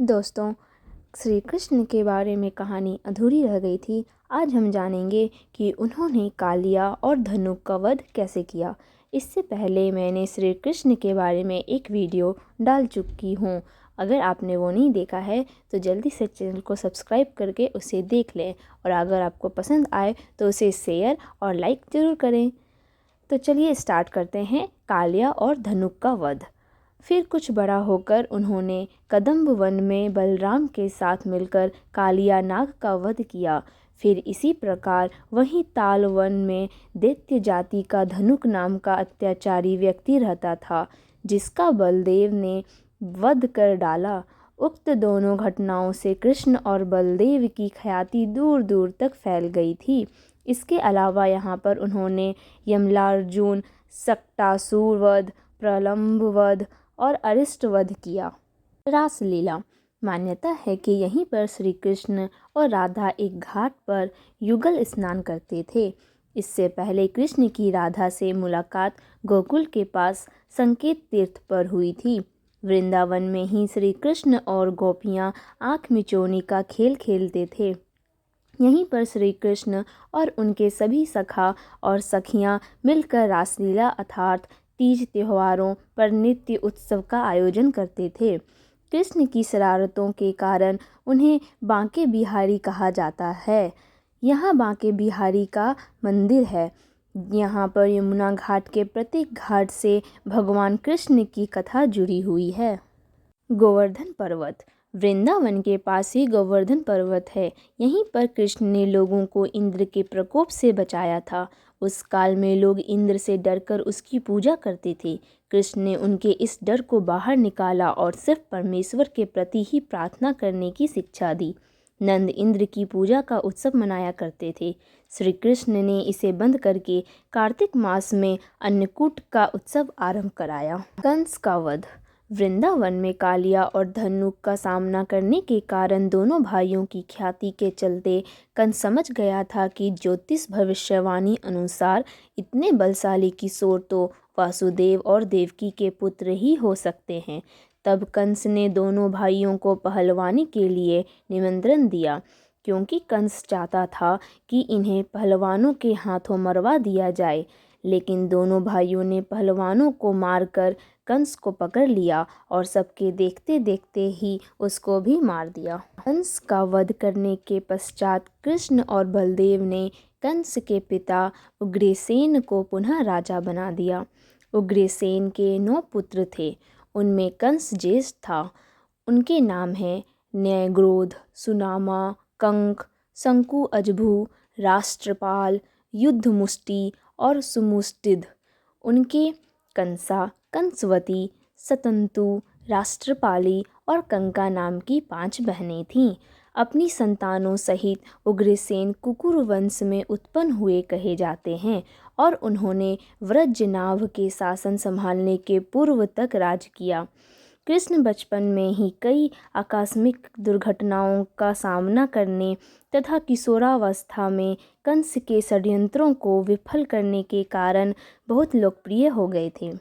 दोस्तों, श्री कृष्ण के बारे में कहानी अधूरी रह गई थी। आज हम जानेंगे कि उन्होंने कालिया और धनुक का वध कैसे किया। इससे पहले मैंने श्री कृष्ण के बारे में एक वीडियो डाल चुकी हूँ। अगर आपने वो नहीं देखा है तो जल्दी से चैनल को सब्सक्राइब करके उसे देख लें, और अगर आपको पसंद आए तो उसे शेयर और लाइक ज़रूर करें। तो चलिए स्टार्ट करते हैं कालिया और धनुक का वध। फिर कुछ बड़ा होकर उन्होंने कदम्ब वन में बलराम के साथ मिलकर कालिया नाग का वध किया। फिर इसी प्रकार वहीं ताल वन में दैत्य जाति का धनुक नाम का अत्याचारी व्यक्ति रहता था, जिसका बलदेव ने वध कर डाला। उक्त दोनों घटनाओं से कृष्ण और बलदेव की ख्याति दूर दूर तक फैल गई थी। इसके अलावा यहाँ पर उन्होंने यमलार्जुन, सक्टासुर वध, प्रलंब वध और अरिष्ट वध किया। रासलीला। मान्यता है कि यहीं पर श्री कृष्ण और राधा एक घाट पर युगल स्नान करते थे। इससे पहले कृष्ण की राधा से मुलाकात गोकुल के पास संकेत तीर्थ पर हुई थी। वृंदावन में ही श्री कृष्ण और गोपियाँ आँख मिचौनी का खेल खेलते थे। यहीं पर श्री कृष्ण और उनके सभी सखा और सखियाँ मिलकर रासलीला अर्थात तीज त्योहारों पर नृत्य उत्सव का आयोजन करते थे। कृष्ण की शरारतों के कारण उन्हें बांके बिहारी कहा जाता है। यहाँ बांके बिहारी का मंदिर है। यहाँ पर यमुना घाट के प्रत्येक घाट से भगवान कृष्ण की कथा जुड़ी हुई है। गोवर्धन पर्वत। वृंदावन के पास ही गोवर्धन पर्वत है। यहीं पर कृष्ण ने लोगों को इंद्र के प्रकोप से बचाया था। उस काल में लोग इंद्र से डरकर उसकी पूजा करते थे। कृष्ण ने उनके इस डर को बाहर निकाला और सिर्फ परमेश्वर के प्रति ही प्रार्थना करने की शिक्षा दी। नंद इंद्र की पूजा का उत्सव मनाया करते थे। श्री कृष्ण ने इसे बंद करके कार्तिक मास में अन्नकूट का उत्सव आरंभ कराया। कंस का वध। वृंदावन में कालिया और धनुक का सामना करने के कारण दोनों भाइयों की ख्याति के चलते कंस समझ गया था कि ज्योतिष भविष्यवाणी अनुसार इतने बलशाली किशोर तो वासुदेव और देवकी के पुत्र ही हो सकते हैं। तब कंस ने दोनों भाइयों को पहलवानी के लिए निमंत्रण दिया, क्योंकि कंस चाहता था कि इन्हें पहलवानों के हाथों मरवा दिया जाए। लेकिन दोनों भाइयों ने पहलवानों को मारकर कंस को पकड़ लिया और सबके देखते देखते ही उसको भी मार दिया। कंस का वध करने के पश्चात कृष्ण और बलदेव ने कंस के पिता उग्रसेन को पुनः राजा बना दिया। उग्रसेन के 9 पुत्र थे। उनमें कंस ज्येष्ठ था। उनके नाम हैं न्यायग्रोध, सुनामा, कंक, शंकु अजभु, राष्ट्रपाल, युद्धमुष्टि और सुमुष्टिद। उनके कंसा, कंसवती, सतंतु, राष्ट्रपाली और कंका नाम की 5 बहनें थीं। अपनी संतानों सहित उग्रसेन कुकुर वंश में उत्पन्न हुए कहे जाते हैं और उन्होंने व्रजनाभ के शासन संभालने के पूर्व तक राज किया। कृष्ण बचपन में ही कई आकस्मिक दुर्घटनाओं का सामना करने तथा किशोरावस्था में कंस के षड्यंत्रों को विफल करने के कारण बहुत लोकप्रिय हो गए थे।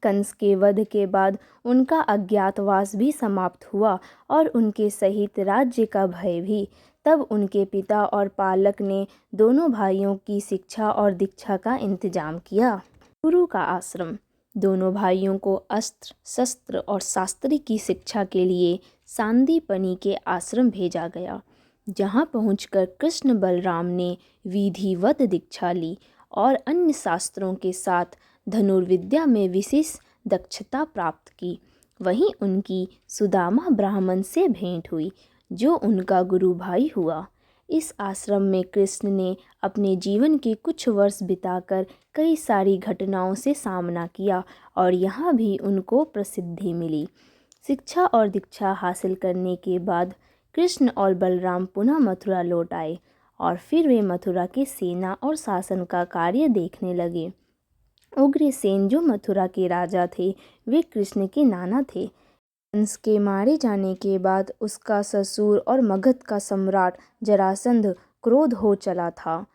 कंस के वध के बाद उनका अज्ञातवास भी समाप्त हुआ और उनके सहित राज्य का भय भी। तब उनके पिता और पालक ने दोनों भाइयों की शिक्षा और दीक्षा का इंतजाम किया। गुरु का आश्रम। दोनों भाइयों को अस्त्र शस्त्र और शास्त्र की शिक्षा के लिए सांदीपनि के आश्रम भेजा गया, जहाँ पहुंचकर कृष्ण बलराम ने विधिवत दीक्षा ली और अन्य शास्त्रों के साथ धनुर्विद्या में विशेष दक्षता प्राप्त की। वहीं उनकी सुदामा ब्राह्मण से भेंट हुई, जो उनका गुरु भाई हुआ। इस आश्रम में कृष्ण ने अपने जीवन के कुछ वर्ष बिताकर कई सारी घटनाओं से सामना किया और यहाँ भी उनको प्रसिद्धि मिली। शिक्षा और दीक्षा हासिल करने के बाद कृष्ण और बलराम पुनः मथुरा लौट आए और फिर वे मथुरा की सेना और शासन का कार्य देखने लगे। उग्रसेन जो मथुरा के राजा थे, वे कृष्ण के नाना थे। कंस के मारे जाने के बाद उसका ससुर और मगध का सम्राट जरासंध क्रोध हो चला था।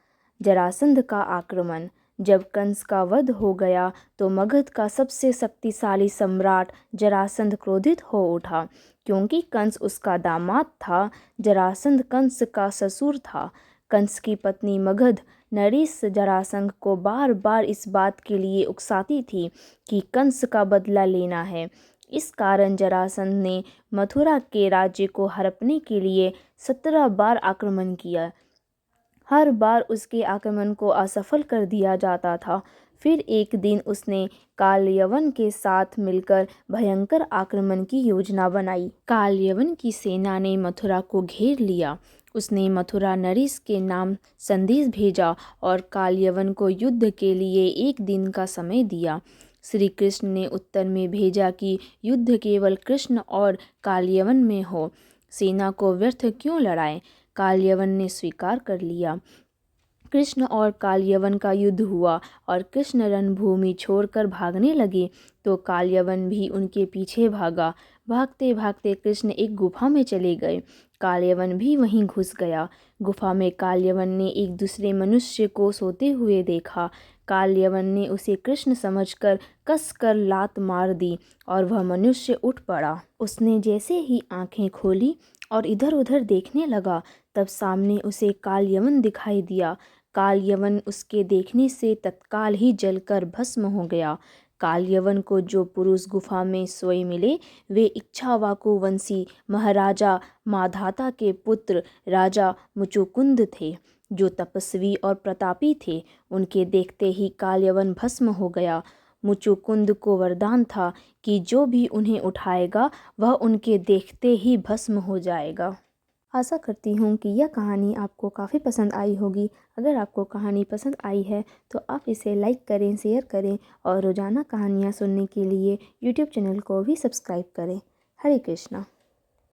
जरासंध का आक्रमण। जब कंस का वध हो गया तो मगध का सबसे शक्तिशाली सम्राट जरासंध क्रोधित हो उठा, क्योंकि कंस उसका दामाद था। जरासंध कंस का ससुर था। कंस की पत्नी मगध नरेश जरासंध को बार बार इस बात के लिए उकसाती थी कि कंस का बदला लेना है। इस कारण जरासंध ने मथुरा के राज्य को हड़पने के लिए 17 बार आक्रमण किया। हर बार उसके आक्रमण को असफल कर दिया जाता था। फिर एक दिन उसने कालयवन के साथ मिलकर भयंकर आक्रमण की योजना बनाई। कालयवन की सेना ने मथुरा को घेर लिया। उसने मथुरा नरेश के नाम संदेश भेजा और कालयवन को युद्ध के लिए 1 दिन का समय दिया। श्री कृष्ण ने उत्तर में भेजा कि युद्ध केवल कृष्ण और कालयवन में हो, सेना को व्यर्थ क्यों लड़ाएं। कालयवन ने स्वीकार कर लिया। कृष्ण और कालयवन का युद्ध हुआ और कृष्ण रणभूमि छोड़कर भागने लगे तो कालयवन भी उनके पीछे भागा। भागते भागते कृष्ण एक गुफा में चले गए। कालयवन भी वहीं घुस गया। गुफा में कालयवन ने एक दूसरे मनुष्य को सोते हुए देखा। कालयवन ने उसे कृष्ण समझकर कसकर लात मार दी और वह मनुष्य उठ पड़ा। उसने जैसे ही आंखें खोली और इधर उधर देखने लगा, तब सामने उसे कालयवन दिखाई दिया। कालयवन उसके देखने से तत्काल ही जलकर भस्म हो गया। कालयवन को जो पुरुष गुफा में सोए मिले वे इक्ष्वाकु वंशी महाराजा माधाता के पुत्र राजा मुचुकुंद थे, जो तपस्वी और प्रतापी थे। उनके देखते ही कालयवन भस्म हो गया। मुचुकुंद को वरदान था कि जो भी उन्हें उठाएगा वह उनके देखते ही भस्म हो जाएगा। आशा करती हूँ कि यह कहानी आपको काफ़ी पसंद आई होगी। अगर आपको कहानी पसंद आई है तो आप इसे लाइक करें, शेयर करें और रोज़ाना कहानियाँ सुनने के लिए यूट्यूब चैनल को भी सब्सक्राइब करें। हरे कृष्णा।